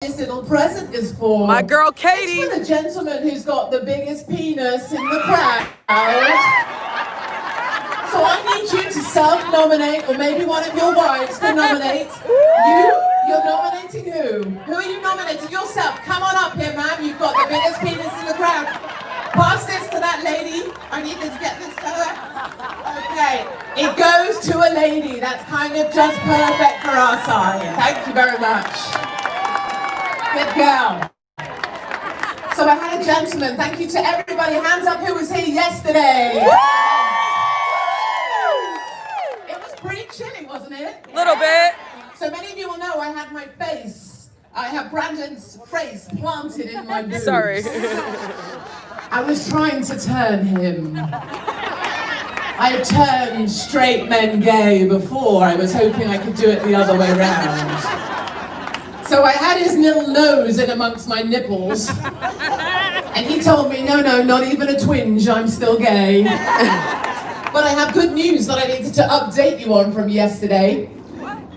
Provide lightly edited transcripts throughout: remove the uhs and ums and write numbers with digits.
this little present is for. My girl Katie. It's for the gentleman who's got the biggest penis in the crowd. So I need you to self-nominate, or maybe one of your wives can nominate. You're nominating who? Who are you nominating? Yourself. Come on up here, ma'am. You've got the biggest penis in the crowd. Pass this to that lady. I need to get this to her. Okay. It goes to a lady. That's kind of just perfect for our side. Thank you very much. Good girl. So I had a gentleman. Thank you to everybody. Hands up who was here yesterday. It was pretty chilly, wasn't it? Little bit. So many of you will know I had my face. I have Brandon's face planted in my boobs. Sorry. I was trying to turn him. I had turned straight men gay before. I was hoping I could do it the other way around. So I had his little nose in amongst my nipples. And he told me, no, not even a twinge, I'm still gay. But I have good news that I needed to update you on from yesterday,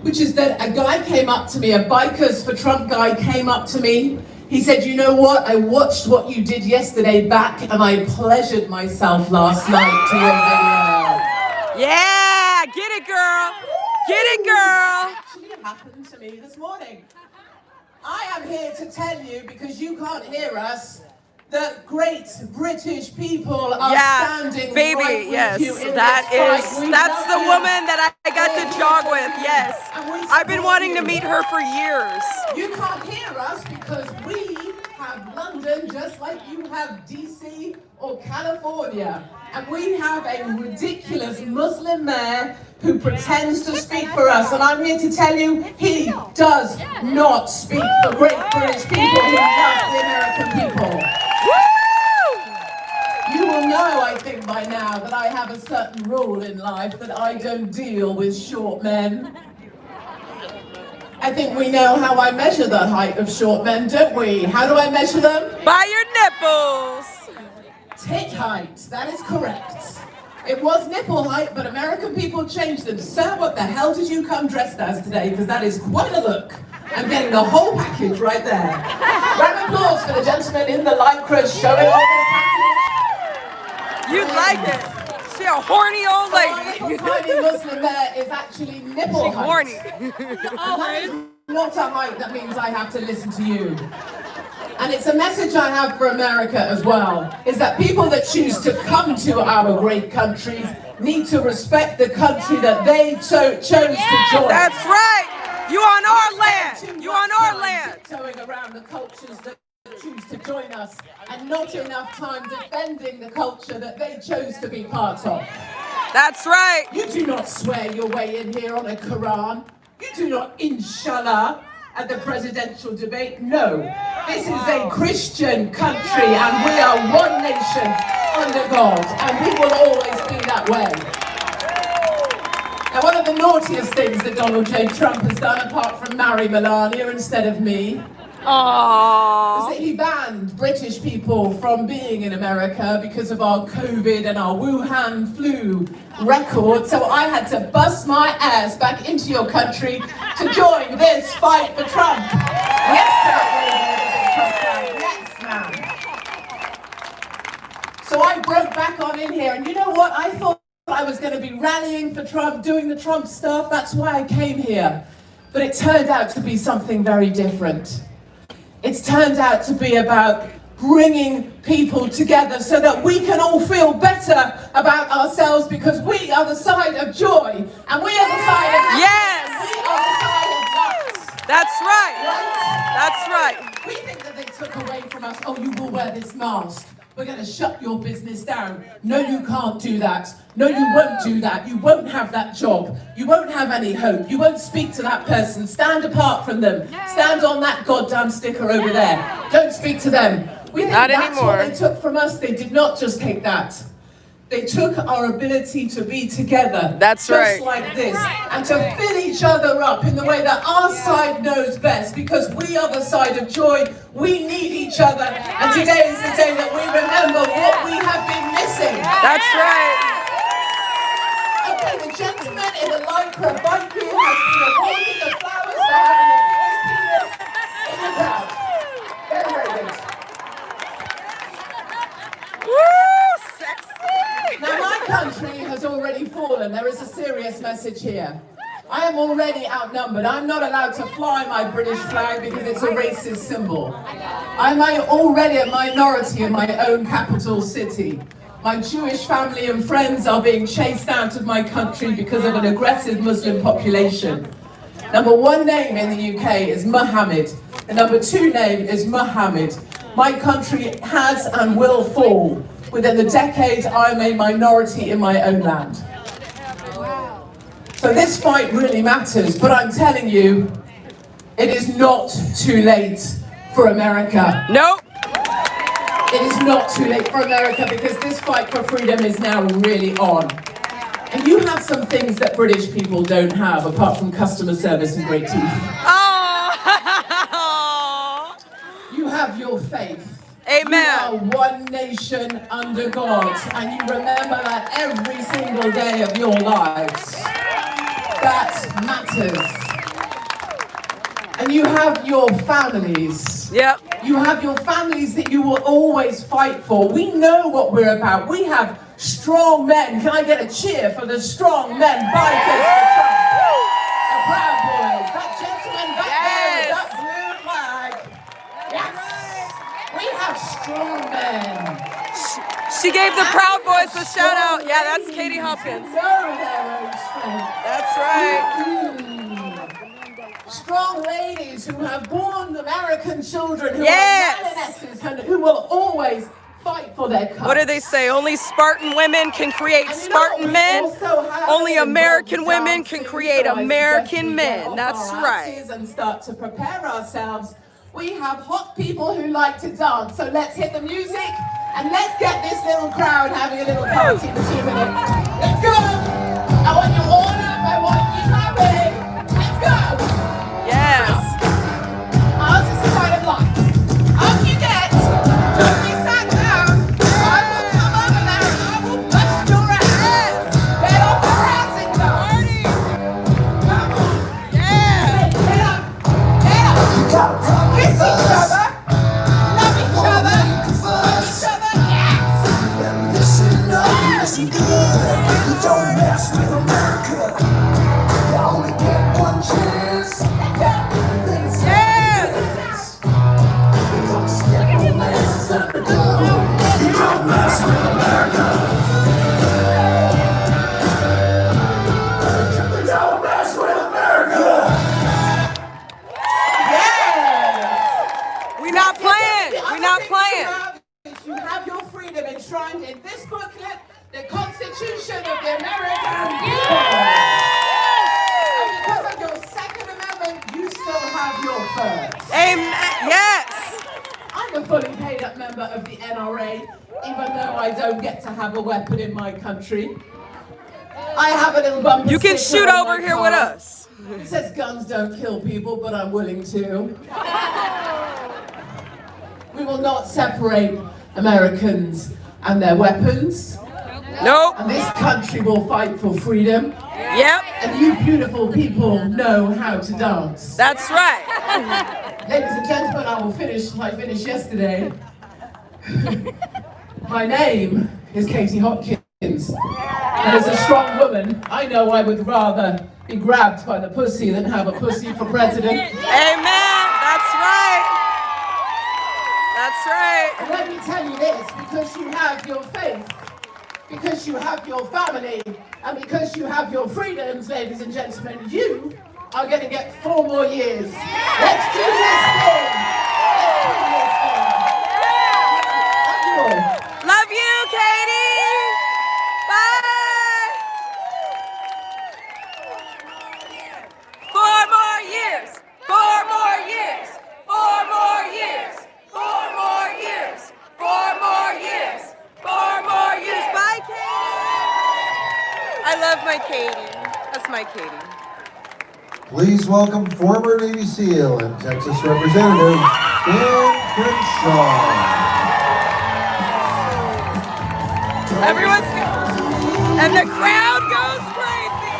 which is that a guy came up to me, a Bikers for Trump guy came up to me. He said, you know what, I watched what you did yesterday back and I pleasured myself last night to your video. Yeah, get it, girl. Get it, girl. Actually, it happened to me this morning. I am here to tell you, because you can't hear us, that great British people are standing baby, right with yes, you in that's this fight. the woman that I got to jog with, yes. I've been wanting to meet her for years. You can't hear us because we have London just like you have DC or California. And we have a ridiculous Muslim mayor who pretends to speak for us. And I'm here to tell you, he does not speak for great British people who love the American people. You will know, I think by now, that I have a certain rule in life that I don't deal with short men. I think we know how I measure the height of short men, don't we? How do I measure them? By your nipples. Tit height, that is correct. It was nipple height, but American people changed them. Sir, what the hell did you come dressed as today? Because that is quite a look. I'm getting the whole package right there. Round of applause for the gentleman in the lycra showing off his package. You like it. She a horny old lady. The tiny Muslim there is actually nipple height. Horny. That is not a height that means I have to listen to you. And it's a message I have for America as well, is that people that choose to come to our great countries need to respect the country that they chose to join. That's right. You on our land. You on our land. Tiptoeing around the cultures that choose to join us, and not enough time defending the culture that they chose to be part of. That's right. You do not swear your way in here on a Quran. You do not inshallah at the presidential debate. No, this is a Christian country and we are one nation under God, and we will always be that way. Now, one of the naughtiest things that Donald J. Trump has done, apart from marry Melania instead of me, Aww. is that he banned British people from being in America because of our COVID and our Wuhan flu record. So I had to bust my ass back into your country to join this fight for Trump. Yes, sir. Yes, ma'am. So I broke back on in here, and you know what? I thought I was going to be rallying for Trump, doing the Trump stuff. That's why I came here. But it turned out to be something very different. It's turned out to be about bringing people together so that we can all feel better about ourselves, because we are the side of joy, and we are the side of happiness. Yes. We are the side of light. That's right. That's right. We think that they took away from us, oh, you will wear this mask. We're going to shut your business down. No, you can't do that. No, you won't do that. You won't have that job. You won't have any hope. You won't speak to that person. Stand apart from them. Stand on that goddamn sticker over there. Don't speak to them. We think that's what they took from us. They did not just take that. They took our ability to be together. That's right. Just like this. And to fill each other up in the way that our side knows best, because we are the side of joy. We need each other. And today is the day that we remember what we have been missing. That's right. Okay, the gentleman in the lycra bike here has been awarded the flowers for having the biggest penis in Very proud. Very, very good. Woo, sexy. Now, my country has already fallen. There is a serious message here. I am already outnumbered. I'm not allowed to fly my British flag because it's a racist symbol. I'm already a minority in my own capital city. My Jewish family and friends are being chased out of my country because of an aggressive Muslim population. Number one name in the UK is Mohammed. The number two name is Mohammed. My country has and will fall. Within the decade, I am a minority in my own land. So this fight really matters, but I'm telling you, it is not too late for America. Nope. It is not too late for America because this fight for freedom is now really on. And you have some things that British people don't have, apart from customer service and great teeth. Oh. You have your faith. Amen. You are one nation under God, and you remember that every single day of your lives. That matters. And you have your families. Yep. You have your families that you will always fight for. We know what we're about. We have strong men. Can I get a cheer for the strong men bikers for Trump? The Proud Boys. That gentleman back there with that blue flag. Yes. We have strong men. She gave the Proud Boys a shout out. Yeah, that's Katie Hopkins. That's right. Strong ladies who have born American children, who Yes. are lionesses and who will always fight for their cause. What do they say? Only Spartan women can create Spartan men. Only American women can create American men. That's right. And start to prepare ourselves. We have hot people who like to dance, so let's hit the music and let's get this little crowd having a little party for 2 minutes. Let's go! I want you all up, I want you happy. Let's go! Yes. Ours is the kind of life. Up you get, don't be sat down. I will come over there and I will bust your ass. Get off your ass and go. Come on. Yeah. Get up. Get up. Kiss each other. Love each other. Love each other. Yes. Listen up, listen good. You don't mess with America. You only get one chance. Yes. You don't step on lands, it's not the door. You don't mess with America. You don't mess with America. Yes. We not playing. The We other not thing playing. You have your freedom enshrined in this booklet, the Constitution of the American people. And because of your Second Amendment, you still have your first. Amen. Yes. I'm a fully paid up member of the NRA, even though I don't get to have a weapon in my country. I have a little bumper You can sticker shoot on over my here car. with us. It says guns don't kill people, but I'm willing to. We will not separate Americans and their weapons. Nope. And this country will fight for freedom. Yep. And you beautiful people know how to dance. That's right. Ladies and gentlemen, I will finish like I finished yesterday. My name is Katie Hopkins. And as a strong woman, I know I would rather be grabbed by the pussy than have a pussy for president. Amen. That's right. That's right. And let me tell you this, because you have your faith, because you have your family, and because you have your freedoms, ladies and gentlemen, you are going to get 4 more years. Let's do this thing. Let's do this thing. Love you all. Love you, Katie. Bye. 4 more years. 4 more years. 4 more years. 4 more years. 4 more years. 4 more years. Bye, Katie. I love my Katie. That's my Katie. Please welcome former Navy SEAL and Texas Representative Dan CRENSHAW. Everyone's and the crowd goes crazy.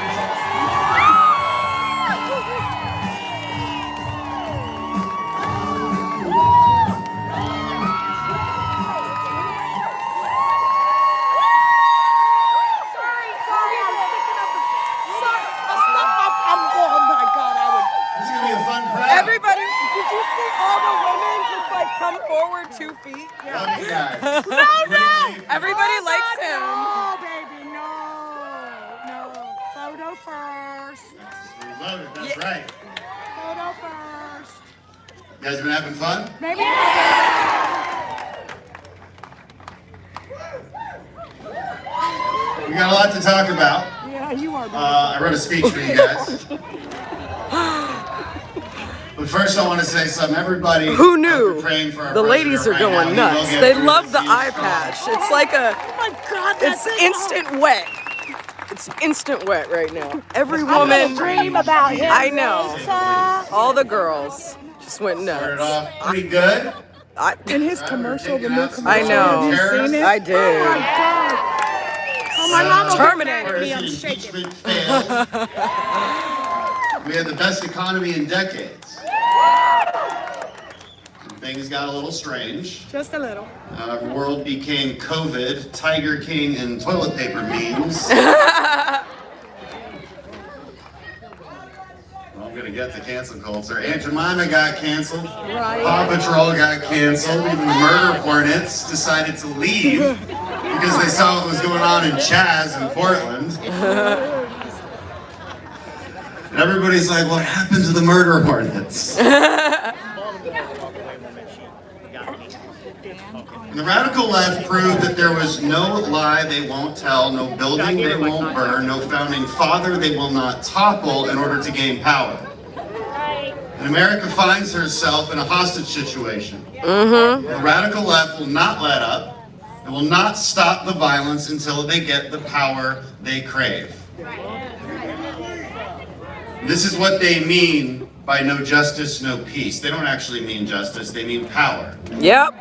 all the women just like come forward 2 feet. Love you guys. Everybody likes him. No, baby, no. Photo first. Reloaded, that's right. Photo first. You guys been having fun? Maybe. We got a lot to talk about. Yeah, you are. I wrote a speech for you guys. But first I want to say something. Everybody Who knew? praying for our The ladies are president right going now. He will nuts. get They through love this. the He is eye strong. patch. It's like a, Oh my God, it's that's instant wet. It's instant wet right now. Every woman, dream about him. I know. All the girls just went Started nuts. off pretty good. In his commercial, the new commercial. I know. Have you seen it? I did. Oh my God. Oh my God. Terminator. Me, I'm shaking. Impeachment failed. We had the best economy in decades. Things got a little strange. Just a little. Our world became COVID, Tiger King, and toilet paper memes. Well, I'm gonna get the cancel culture. Aunt Jemima got canceled. Paw Patrol got canceled. Even the murder hornets decided to leave because they saw what was going on in Chaz in Portland. And everybody's like, what happened to the murder hornets? And the radical left proved that there was no lie they won't tell, no building they won't burn, no founding father they will not topple in order to gain power. And America finds herself in a hostage situation. The radical left will not let up. It will not stop the violence until they get the power they crave. This is what they mean by no justice, no peace. They don't actually mean justice, they mean power. Yep,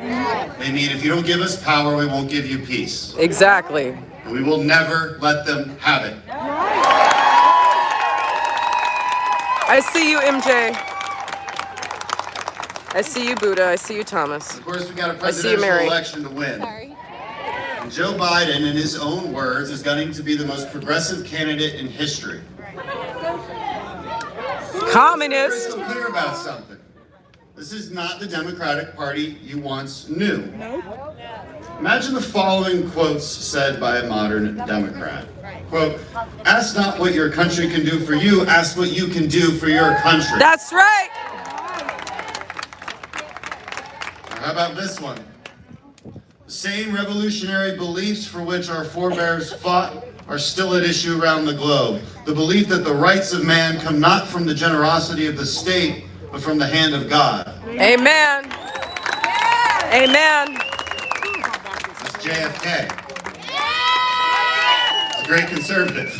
They mean if you don't give us power, we won't give you peace. exactly. And we will never let them have it. I see you, MJ. I see you, Buddha. I see you, Thomas. Of course, we got a I see you, presidential Mary. election to win. And Joe Biden, in his own words, is going to be the most progressive candidate in history. Communist. Crystal clear about something. This is not the Democratic Party you once knew. Imagine the following quotes said by a modern Democrat. Quote, ask not what your country can do for you, ask what you can do for your country. That's right. How about this one? The same revolutionary beliefs for which our forebears fought are still at issue around the globe. The belief that the rights of man come not from the generosity of the state, but from the hand of God. Amen. Amen. That's JFK. A great conservative.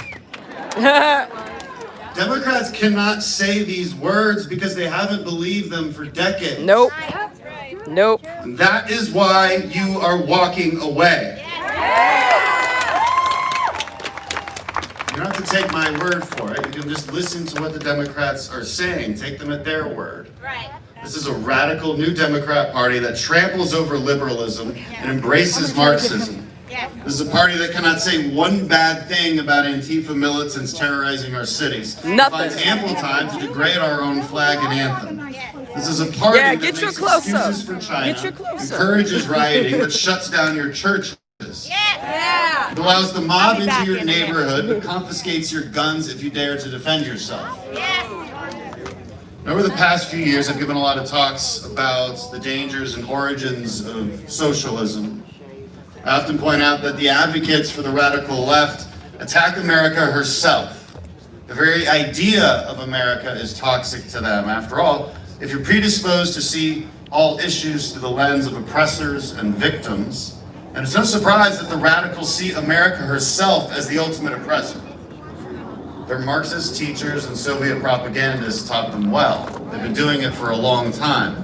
Democrats cannot say these words because they haven't believed them for decades. Nope. Nope. And that is why you are walking away. You don't have to take my word for it. You can just listen to what the Democrats are saying. Take them at their word. Right. This is a radical new Democrat party that tramples over liberalism and embraces Marxism. Yes. This is a party that cannot say one bad thing about Antifa militants terrorizing our cities. Nothing. It finds ample time to degrade our own flag and anthem. This is a party Yeah, that get makes your close-up. excuses for China, Get your close-up. encourages rioting, but shuts down your churches. Yeah. It allows the mob be into back your in a minute. neighborhood, but confiscates your guns if you dare to defend yourself. Yes. Over the past few years, I've given a lot of talks about the dangers and origins of socialism. I often point out that the advocates for the radical left attack America herself. The very idea of America is toxic to them. After all, if you're predisposed to see all issues through the lens of oppressors and victims, and it's no surprise that the radicals see America herself as the ultimate oppressor. Their Marxist teachers and Soviet propagandists taught them well. They've been doing it for a long time.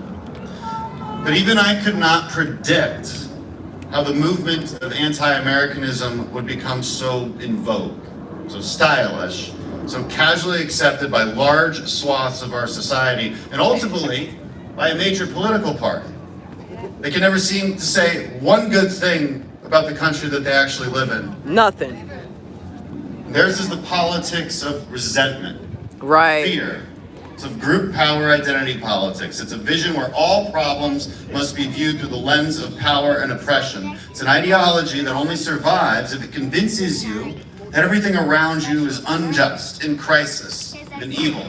But even I could not predict how the movement of anti-Americanism would become so in vogue, so stylish, so casually accepted by large swaths of our society, and ultimately by a major political party. They can never seem to say one good thing about the country that they actually live in. Nothing. Theirs is the politics of resentment, Right. fear, It's of group power identity politics. It's a vision where all problems must be viewed through the lens of power and oppression. It's an ideology that only survives if it convinces you that everything around you is unjust, in crisis, and evil.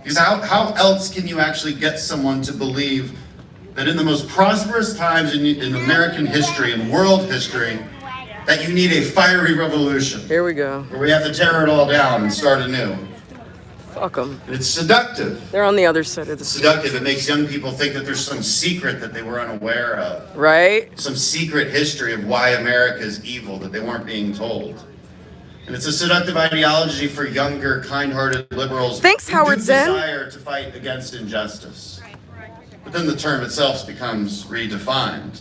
Because how else can you actually get someone to believe that in the most prosperous times in American history and world history, that you need a fiery revolution? Here we go. Where we have to tear it all down and start anew. Fuck them. And it's seductive. They're on the other side of the street. Seductive. It makes young people think that there's some secret that they were unaware of. Right? Some secret history of why America is evil that they weren't being told. And it's a seductive ideology for younger, kind-hearted liberals Thanks, who Howard do Zinn. desire to fight against injustice. But then the term itself becomes redefined.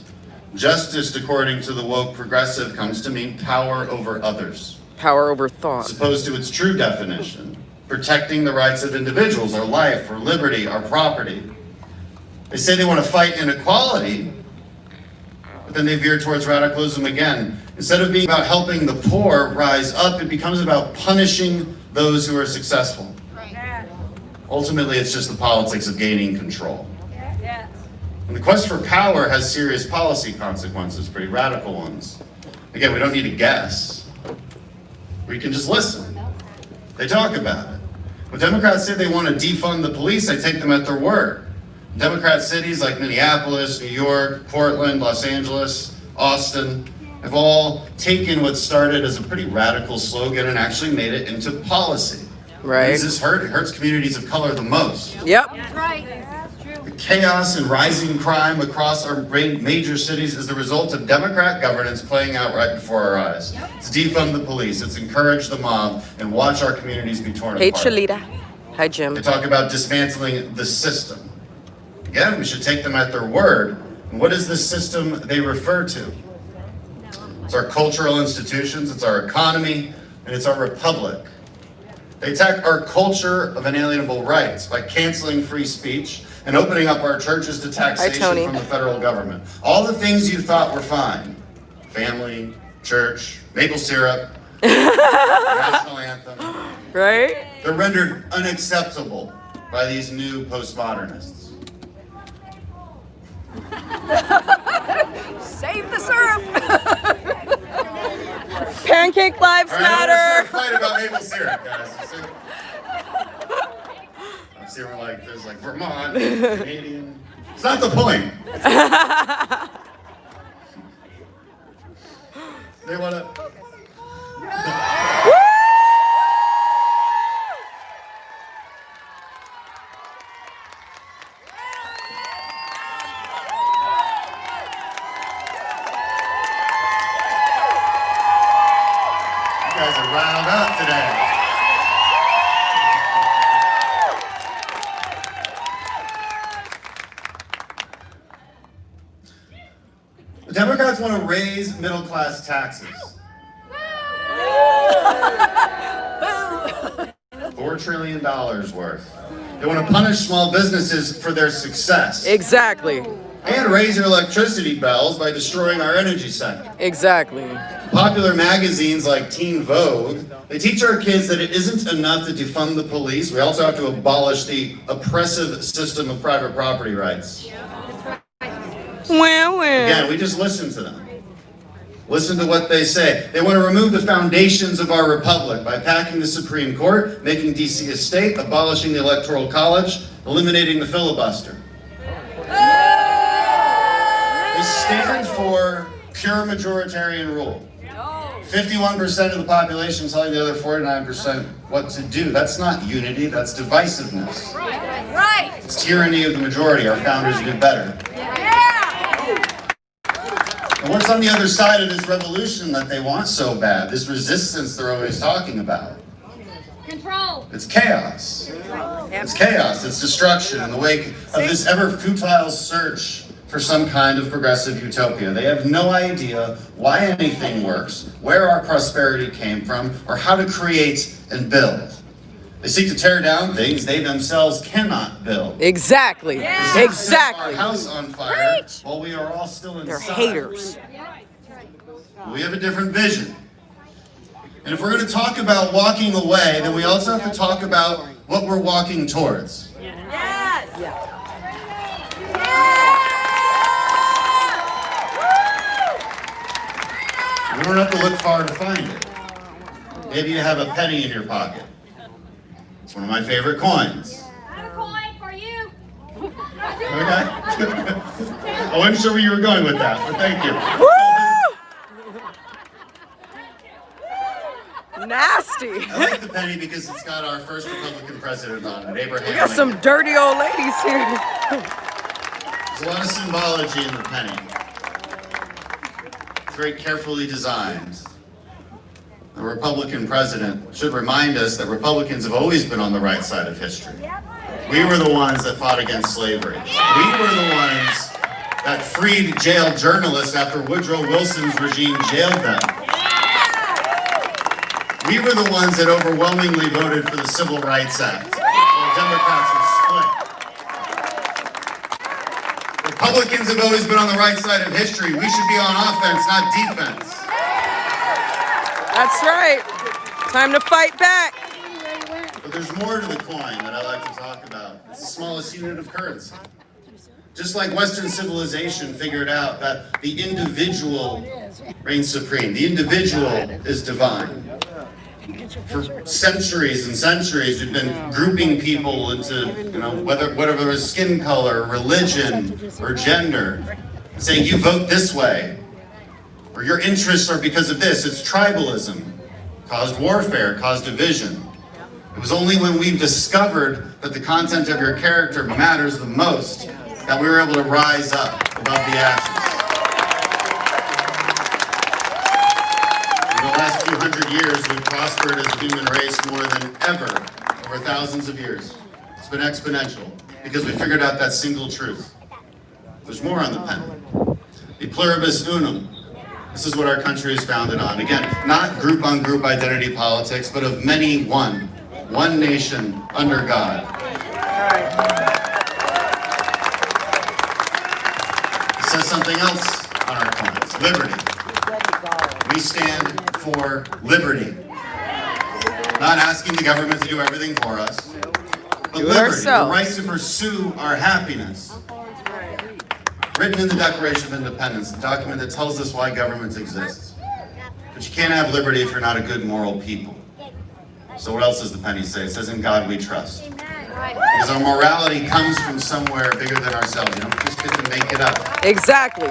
Justice, according to the woke progressive, comes to mean power over others, Power over thought. as opposed to its true definition, protecting the rights of individuals, our life, our liberty, our property. They say they want to fight inequality, but then they veer towards radicalism again. Instead of being about helping the poor rise up, it becomes about punishing those who are successful. Ultimately, it's just the politics of gaining control. And the quest for power has serious policy consequences, pretty radical ones. Again, we don't need to guess. We can just listen. They talk about it. When Democrats say they want to defund the police, I take them at their word. Democrat cities like Minneapolis, New York, Portland, Los Angeles, Austin have all taken what started as a pretty radical slogan and actually made it into policy. Right. Does this hurt? It hurts communities of color the most. Yep. The chaos and rising crime across our major cities is the result of Democrat governance playing out right before our eyes. It's defund the police, it's encourage the mob, and watch our communities be torn Hey, apart. Chalita. Hi, Jim. They talk about dismantling the system. Again, we should take them at their word. And what is the system they refer to? It's our cultural institutions, it's our economy, and it's our republic. They attack our culture of inalienable rights by canceling free speech and opening up our churches to taxation Tony. from the federal government. All the things you thought were fine, family, church, maple syrup, national anthem, Right? they're rendered unacceptable by these new postmodernists. Save the syrup. Pancake lives All right, matter. let's fight about maple syrup, guys. I'm seeing we're like, there's like Vermont, Canadian. It's not the point. They want to. You guys are riled up today. The Democrats want to raise middle-class taxes. $4 trillion worth. They want to punish small businesses for their success. Exactly. And raise your electricity bills by destroying our energy sector. Exactly. Popular magazines like Teen Vogue, they teach our kids that it isn't enough to defund the police. We also have to abolish the oppressive system of private property rights. Well. Again, we just listen to them. Listen to what they say. They want to remove the foundations of our republic by packing the Supreme Court, making D.C. a state, abolishing the Electoral College, eliminating the filibuster. They stand for pure majoritarian rule. 51% of the population telling the other 49% what to do. That's not unity, that's divisiveness. Right. It's tyranny of the majority. Our founders did better. And what's on the other side of this revolution that they want so bad? This resistance they're always talking about. Control. It's chaos. It's chaos. It's destruction in the wake of this ever futile search for some kind of progressive utopia. They have no idea why anything works, where our prosperity came from, or how to create and build. They seek to tear down things they themselves cannot build. Exactly. They seek to set Exactly. our house on fire while we are all still inside. They're haters. We have a different vision. And if we're going to talk about walking away, then we also have to talk about what we're walking towards. Yes. We don't have to look far to find it. Maybe you have a penny in your pocket. It's one of my favorite coins. I have a coin for you. Okay. I wasn't sure where you were going with that, but thank you. Nasty. I like the penny because it's got our first Republican president on it, Abraham We got Lincoln. some dirty old ladies here. There's a lot of symbology in the penny. It's very carefully designed. The Republican president should remind us that Republicans have always been on the right side of history. We were the ones that fought against slavery. We were the ones that freed jailed journalists after Woodrow Wilson's regime jailed them. We were the ones that overwhelmingly voted for the Civil Rights Act, while Democrats were split. Republicans have always been on the right side of history. We should be on offense, not defense. That's right. Time to fight back. But there's more to the coin that I like to talk about. It's the smallest unit of currency. Just like Western civilization figured out that the individual reigns supreme, the individual is divine. For centuries and centuries, we've been grouping people into, whatever it was, skin color, religion, or gender, saying you vote this way, or your interests are because of this. It's tribalism, caused warfare, caused division. It was only when we've discovered that the content of your character matters the most that we were able to rise up above the ashes. In the last few hundred years, we've prospered as a human race more than ever over thousands of years. It's been exponential because we figured out that single truth. There's more on the pen. The pluribus unum. This is what our country is founded on. Again, not group-on-group identity politics, but of many one. One nation under God. It says something else on our coins. Liberty. We stand for liberty. Not asking the government to do everything for us, but Do it liberty, the ourselves. right to pursue our happiness. Written in the Declaration of Independence, the document that tells us why government exists. But you can't have liberty if you're not a good moral people. So what else does the penny say? It says, in God we trust. Because our morality comes from somewhere bigger than ourselves. You don't just get to make it up. Exactly.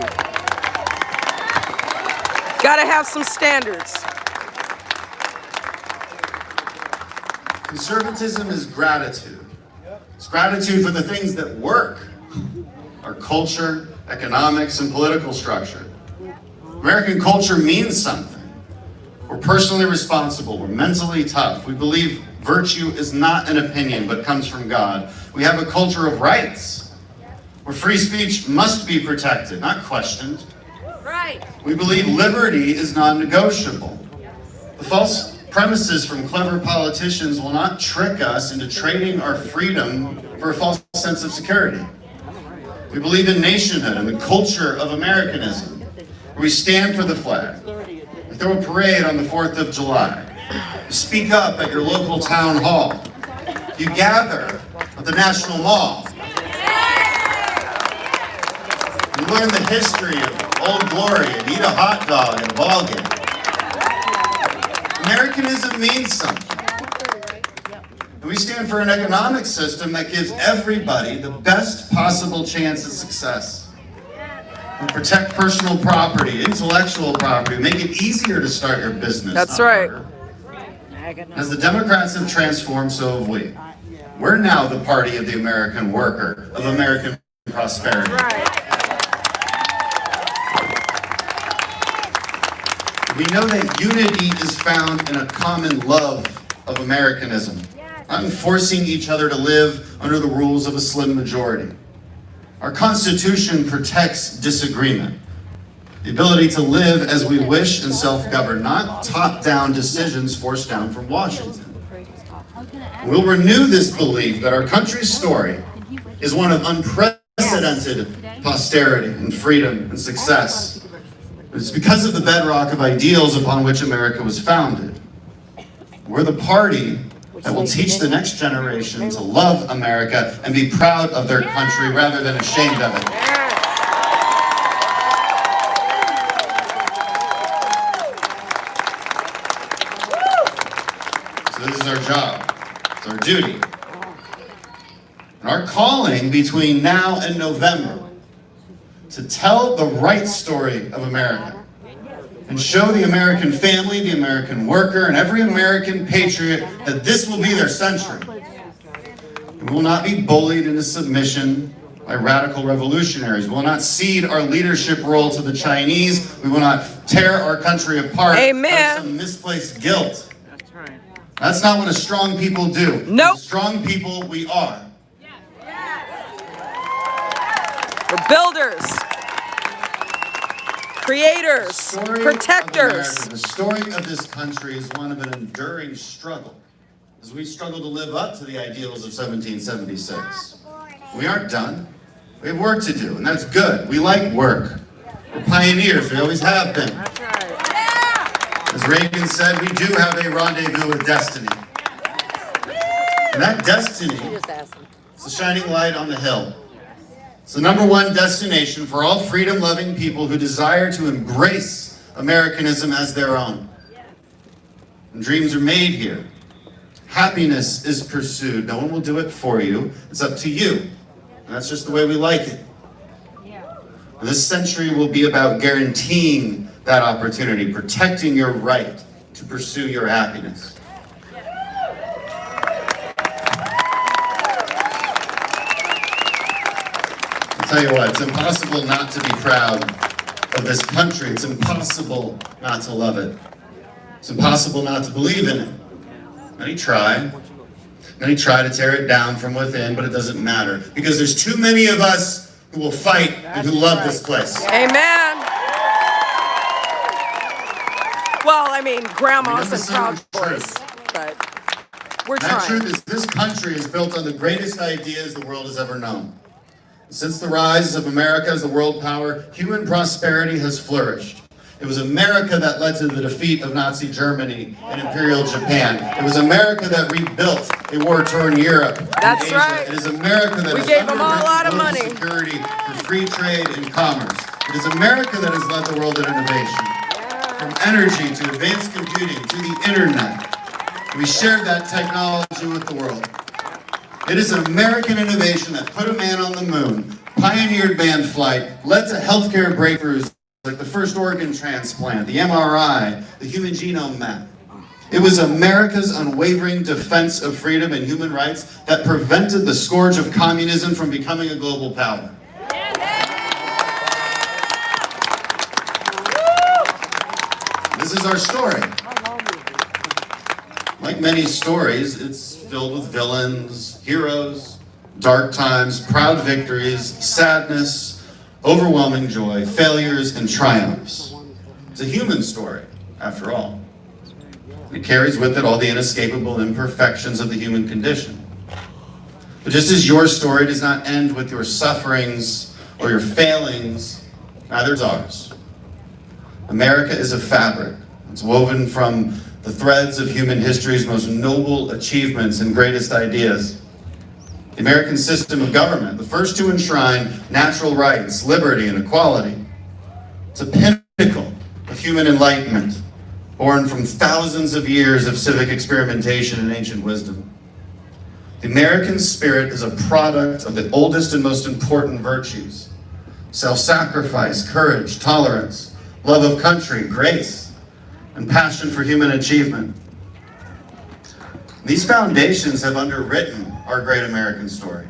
Gotta have some standards. Conservatism is gratitude. It's gratitude for the things that work. Our culture, economics, and political structure. American culture means something. We're personally responsible. We're mentally tough. We believe virtue is not an opinion, but comes from God. We have a culture of rights, where free speech must be protected, not questioned. Right. We believe liberty is non-negotiable. The false premises from clever politicians will not trick us into trading our freedom for a false sense of security. We believe in nationhood and the culture of Americanism, where we stand for the flag. We throw a parade on the 4th of July. You speak up at your local town hall. You gather at the National Mall. You learn the history of Old Glory and eat a hot dog at a ball game. Americanism means something. And we stand for an economic system that gives everybody the best possible chance at success. We protect personal property, intellectual property, make it easier to start your business. That's not right. harder. As the Democrats have transformed, so have we. We're now the party of the American worker, of American prosperity. We know that unity is found in a common love of Americanism, not in forcing each other to live under the rules of a slim majority. Our Constitution protects disagreement, the ability to live as we wish and self-govern, not top-down decisions forced down from Washington. We'll renew this belief that our country's story is one of unprecedented prosperity and freedom and success. It's because of the bedrock of ideals upon which America was founded. We're the party that will teach the next generation to love America and be proud of their country rather than ashamed of it. So this is our job, it's our duty. And our calling between now and November to tell the right story of America and show the American family, the American worker, and every American patriot that this will be their century. And we will not be bullied into submission by radical revolutionaries. We will not cede our leadership role to the Chinese. We will not tear our country apart Amen. out of some misplaced guilt. That's not what a strong people do. Nope. Strong people we are. We're builders, creators, Story protectors. of America, the story of this country is one of an enduring struggle, as we struggle to live up to the ideals of 1776. We aren't done. We have work to do, and that's good. We like work. We're pioneers. We always have been. As Reagan said, we do have a rendezvous with destiny. And that destiny is the shining light on the hill. It's the #1 destination for all freedom-loving people who desire to embrace Americanism as their own. And dreams are made here. Happiness is pursued. No one will do it for you. It's up to you. And that's just the way we like it. And this century will be about guaranteeing that opportunity, protecting your right to pursue your happiness. I'll tell you what, it's impossible not to be proud of this country. It's impossible not to love it. It's impossible not to believe in it. Many try. Many try to tear it down from within, but it doesn't matter. Because there's too many of us who will fight and who love this place. Amen. Well, I mean, grandma's and proud boys, but we're That trying. truth is this country is built on the greatest ideas the world has ever known. Since the rise of America as the world power, human prosperity has flourished. It was America that led to the defeat of Nazi Germany and Imperial Japan. It was America that rebuilt a war-torn Europe and That's Asia. right. It is America that We has gave them all a lot of underwritten money. global security for free trade and commerce. It is America that has led the world in innovation. From energy to advanced computing to the internet. We shared that technology with the world. It is an American innovation that put a man on the moon, pioneered manned flight, led to healthcare breakthroughs like the first organ transplant, the MRI, the human genome map. It was America's unwavering defense of freedom and human rights that prevented the scourge of communism from becoming a global power. This is our story. Like many stories, it's filled with villains, heroes, dark times, proud victories, sadness, overwhelming joy, failures, and triumphs. It's a human story, after all. It carries with it all the inescapable imperfections of the human condition. But just as your story does not end with your sufferings or your failings, neither does ours. America is a fabric. It's woven from the threads of human history's most noble achievements and greatest ideas. The American system of government, the first to enshrine natural rights, liberty, and equality. It's a pinnacle of human enlightenment, born from thousands of years of civic experimentation and ancient wisdom. The American spirit is a product of the oldest and most important virtues: self-sacrifice, courage, tolerance, love of country, grace, and passion for human achievement. These foundations have underwritten our great American story.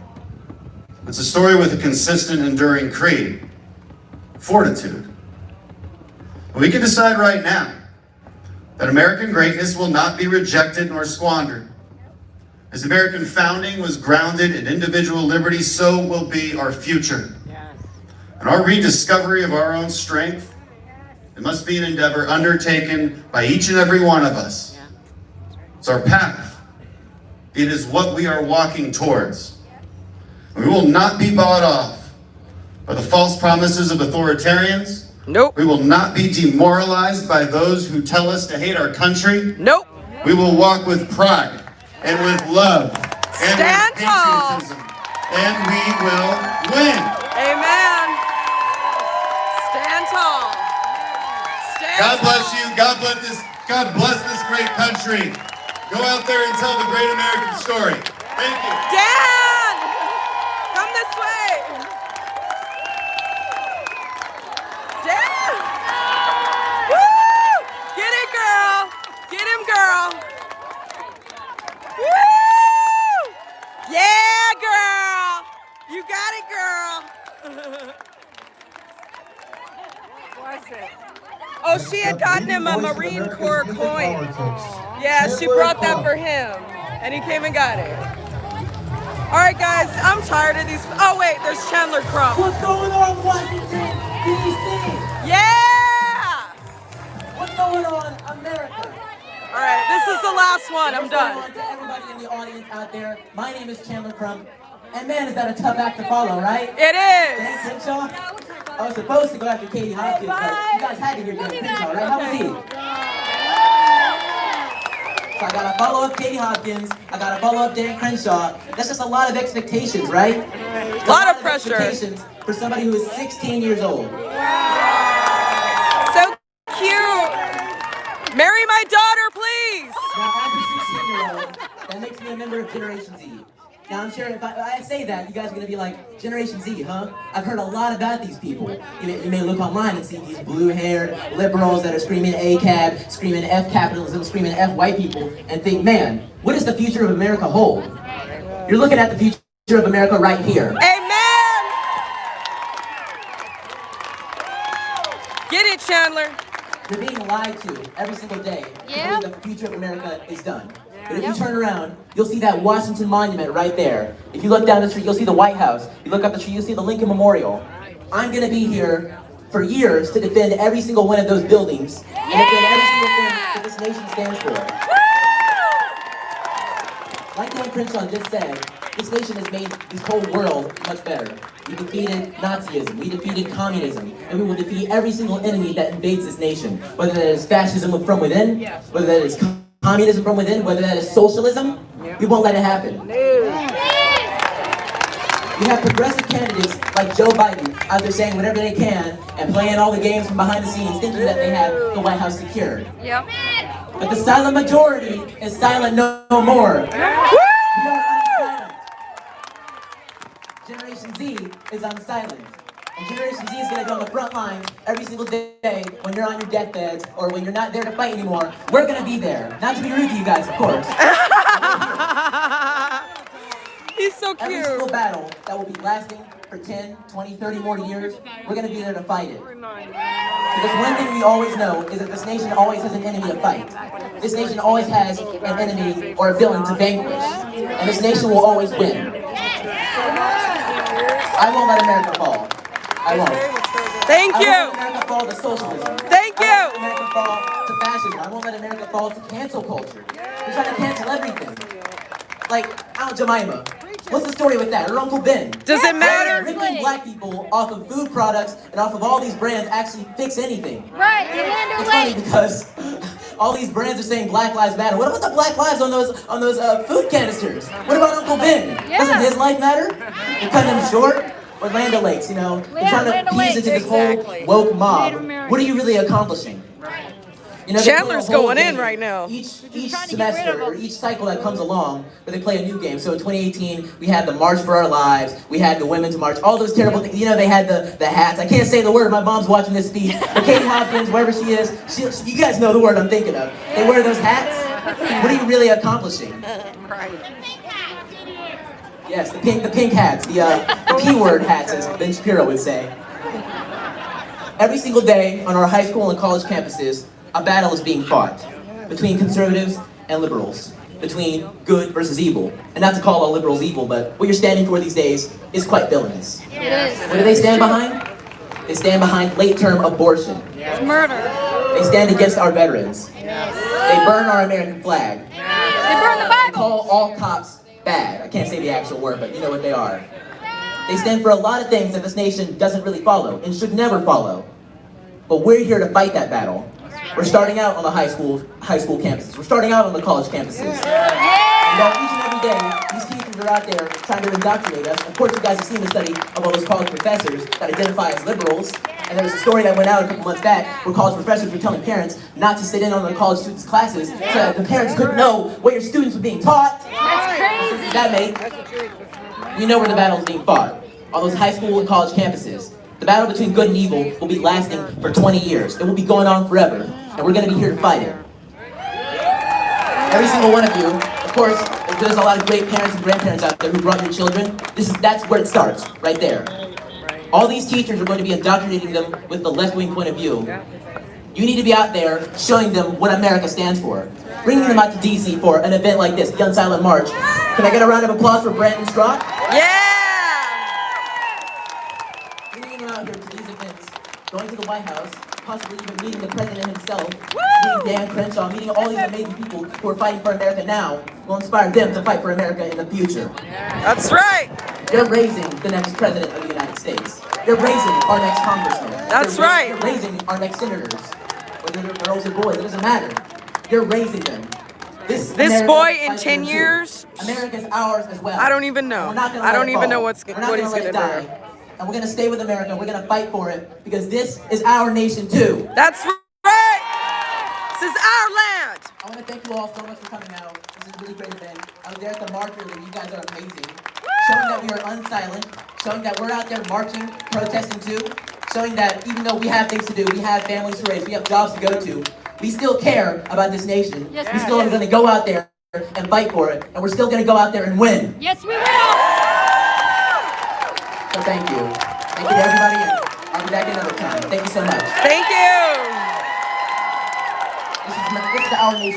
It's a story with a consistent, enduring creed: fortitude. We can decide right now that American greatness will not be rejected nor squandered. As the American founding was grounded in individual liberty, so will be our future. And our rediscovery of our own strength, it must be an endeavor undertaken by each and every one of us. It's our path. It is what we are walking towards. We will not be bought off by the false promises of authoritarians. Nope. We will not be demoralized by those who tell us to hate our country. Nope. We will walk with pride and with love and Stand with tall. patriotism. And we will win. Amen. Stand tall. Stand God bless tall. you. God bless this great country. Go out there and tell the great American story. Thank you. Dan! Come this way. Dan! Woo! Get it, girl. Get him, girl. Woo! Yeah, girl. You got it, girl. What's it? Oh, she had gotten him a Marine Corps coin. Yeah, she brought that for him, and he came and got it. All right, guys, I'm tired of these. Oh, wait, there's Chandler Crump. What's going on, Washington, D.C.? Yeah! What's going on, America? All right, this is the last one. I'm What's going done. on to everybody in the audience out there? My name is Chandler Crump, and man, is that a tough act to follow, right? It is. Dan Crenshaw? I was supposed to go after Katie Hopkins, but you guys had to hear Dan Crenshaw, right? How was he? So I gotta follow up Katie Hopkins, I gotta follow up Dan Crenshaw. That's just a lot of expectations, right? A lot of pressure. Expectations for somebody who is 16 years old. So cute. Marry my daughter, please. Now, as a 16-year-old, that makes me a member of Generation Z. Now, I'm sure if I say that, you guys are going to be like, Generation Z, huh? I've heard a lot about these people. You may look online and see these blue-haired liberals that are screaming ACAB, screaming F capitalism, screaming F white people, and think, man, what does the future of America hold? You're looking at the future of America right here. Amen. Get it, Chandler. You're being lied to every single day. Yeah. The future of America is done. But if you turn around, you'll see that Washington Monument right there. If you look down the street, you'll see the White House. You look up the street, you'll see the Lincoln Memorial. I'm gonna be here for years to defend every single one of those buildings and defend every single thing that this nation stands for. Like Dan Crenshaw just said, this nation has made this whole world much better. We defeated Nazism, we defeated communism, and we will defeat every single enemy that invades this nation. Whether that is fascism from within, whether that is communism from within, whether that is socialism, we won't let it happen. We have progressive candidates like Joe Biden out there saying whatever they can and playing all the games from behind the scenes, thinking that they have the White House secured. Yep. But the silent majority is silent no more. We are unsilent. Generation Z is unsilent. And Generation Z is going to be on the front line every single day when you're on your deathbeds or when you're not there to fight anymore. We're going to be there. Not to be rude to you guys, of course. He's so Every cute. single battle that will be lasting for 10, 20, 30 more years, we're going to be there to fight it. Because one thing we always know is that this nation always has an enemy to fight. This nation always has an enemy or a villain to vanquish. And this nation will always win. I won't let America fall. I won't. Thank I you. won't let America fall to socialism. Thank I won't let you. America fall to fascism. I won't let America fall to cancel culture. They're trying to cancel everything. Like Aunt Jemima. What's the story with that? Or Uncle Ben? Does it matter? Ripping black people off of food products and off of all these brands actually fix anything. Right, Commander It's funny Lake. because all these brands are saying Black Lives Matter. What about the Black Lives on those food canisters? What about Uncle Ben? Doesn't his life matter? They're cutting him short. Or Land O'Lakes, you know, they're trying to Land piece O'Lakes. into this Exactly. whole woke mob. Native American. What are you really accomplishing? You know, they play a Chandler's whole going in game right now. Each trying to get rid semester of 'em. or each cycle that comes along, where they play a new game. So in 2018, we had the March for Our Lives, we had the Women's March, all those terrible things. You know, they had the hats. I can't say the word. My mom's watching this speech. But Katie Hopkins, wherever she is, you guys know the word I'm thinking of. They wear those hats. What are you really accomplishing? Yes, the pink hats, the P-word hats, as Ben Shapiro would say. Every single day on our high school and college campuses, a battle is being fought between conservatives and liberals, between good versus evil. And not to call all liberals evil, but what you're standing for these days is quite villainous. It is. What do they stand behind? They stand behind late-term abortion. It's murder. They stand against our veterans. They burn our American flag. They burn the They Bible. call all cops bad. I can't say the actual word, but you know what they are. They stand for a lot of things that this nation doesn't really follow and should never follow. But we're here to fight that battle. We're starting out on the high school campuses. We're starting out on the college campuses. And You know, each and every day, these teachers are out there trying to indoctrinate us. Of course, you guys have seen the study of all those college professors that identify as liberals. And there was a story that went out a couple months back where college professors were telling parents not to sit in on their college students' classes so that the parents couldn't know what your students were being taught. That's crazy. That mate, we know where the battle is being fought. On those high school and college campuses. The battle between good and evil will be lasting for 20 years. It will be going on forever. And we're going to be here to fight it. Every single one of you, of course, there's a lot of great parents and grandparents out there who brought your children. That's where it starts, right there. All these teachers are going to be indoctrinating them with the left-wing point of view. You need to be out there showing them what America stands for. Bringing them out to DC for an event like this, the UNSILENT March. Can I get a round of applause for Brandon Straught? Yeah! Bringing them out here to these events, going to the White House, possibly even meeting the president himself, meeting Dan Crenshaw, meeting all these amazing people who are fighting for America now, will inspire them to fight for America in the future. That's right. You're raising the next president of the United States. You're raising our next congressman. That's right. You're raising our next senators. Whether they're girls or boys, it doesn't matter. You're raising them. This boy in 10 years, America's ours as well. I don't even know. We're not gonna I let don't it even fall. know We're not what he's let gonna it do. die. And we're gonna stay with America. We're gonna fight for it because this is our nation too. That's right. This is our land. I want to thank you all so much for coming out. This is a really great event. I was there at the march earlier. You guys are amazing. Showing that we are unsilent. Showing that we're out there marching, protesting too. Showing that even though we have things to do, we have families to raise, we have jobs to go to, we still care about this nation. Yes, we still are going to go out there and fight for it. And we're still going to go out there and win. Yes, we will. So thank you. Thank you to everybody. And I'll be back another time. Thank you so much. Thank you. This is our nation.